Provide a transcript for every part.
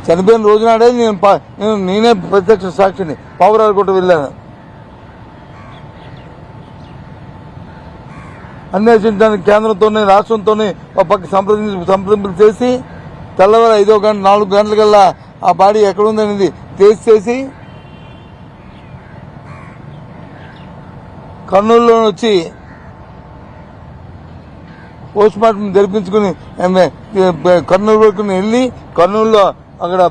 చనిపోయిన రోజునాడే నేనే ప్రత్యక్ష సాక్షిని పావురాలు కూడా వెళ్ళాను. అన్వేషించడానికి కేంద్రంతోనే రాష్ట్రంతోనే ఒక పక్క సంప్రదింపులు చేసి తెల్లవారు 5 గంట 4 గంటలకల్లా ఆ బాడీ ఎక్కడుందనేది చేసి కర్నూలులో వచ్చి పోస్ట్ మార్టం జరిపించుకుని కర్నూలు వరకు వెళ్ళి కర్నూలులో అక్కడ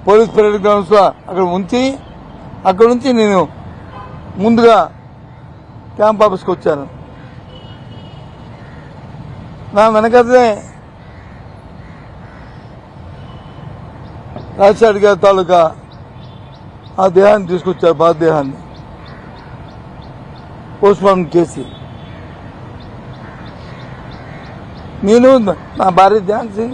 పోలీస్ పరేడ్ గ్రౌండ్స్ లో అక్కడ ఉంచి అక్కడ నుంచి నేను ముందుగా క్యాంప్ ఆఫీస్కి వచ్చాను. నా వెనకదే రాజశేఖర్ గారి తాలూకా ఆ దేహాన్ని తీసుకొచ్చారు, బాధదేహాన్ని పోస్ట్ మార్టం చేసి. నేను నా భార్య ఝాన్సీ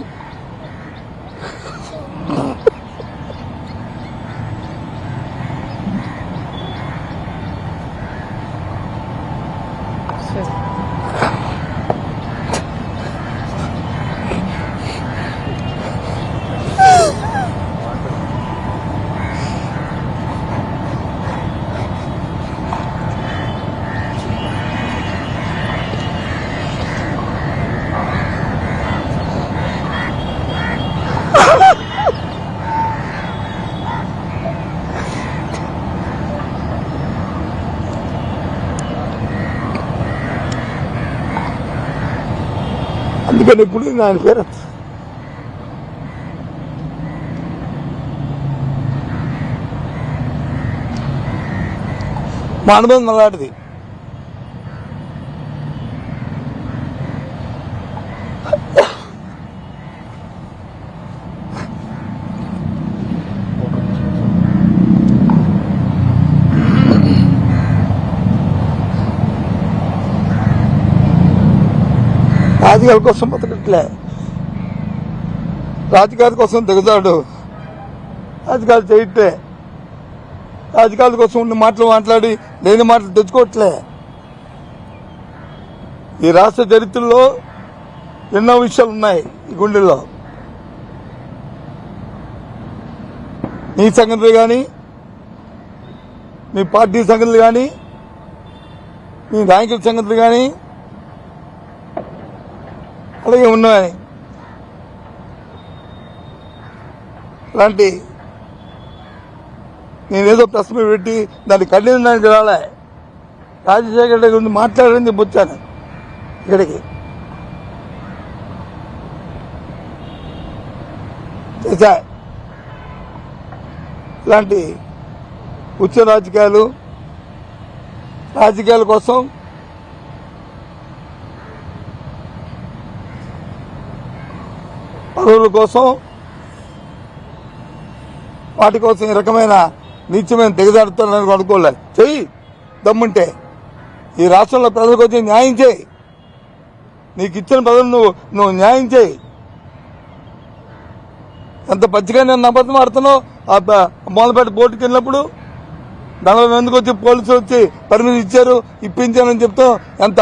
అందుకని ఇప్పుడు ఆయన పేరు మా అనుబంధం అలాంటిది. రాజకీయాల కోసం బతకట్లే, రాజకీయాల కోసం దిగజాడు, రాజకీయాలు చేయట్లే, రాజకీయాల కోసం ఉన్న మాటలు మాట్లాడి లేని మాటలు తెచ్చుకోవట్లే. ఈ రాష్ట్ర చరిత్రలో ఎన్నో విషయాలు ఉన్నాయి ఈ గుండెల్లో. నీ సంగతులు కానీ, మీ పార్టీ సంగతులు కానీ, మీ నాయకుల సంగతులు కానీ అలాగే ఉన్నాయి. అలాంటి నేనేదో ప్రెస్ మీట్ పెట్టి దాన్ని ఖండించడానికి రాలే, రాజశేఖర్ రెడ్డి గురించి మాట్లాడింది వచ్చాను ఇక్కడికి. చేశా ఇలాంటి ఉచ్చ రాజకీయాల కోసం పదవుల కోసం వాటి కోసం ఈ రకమైన నీచమైన దిగజారుతానని అనుకోలే. చెయ్యి దమ్ముంటే ఈ రాష్ట్రంలో ప్రజలకు వచ్చి న్యాయం చేయి, నీకు ఇచ్చిన పదవులు నువ్వు న్యాయం చేయి. ఎంత పచ్చిగా నేను అబద్ధం ఆడుతున్నావు. మొదలుపెట్టి బోటుకి వెళ్ళినప్పుడు దానిలో ఎందుకు వచ్చి పోలీసులు వచ్చి పర్మిషన్ ఇచ్చారు, ఇప్పించానని చెప్తాం. ఎంత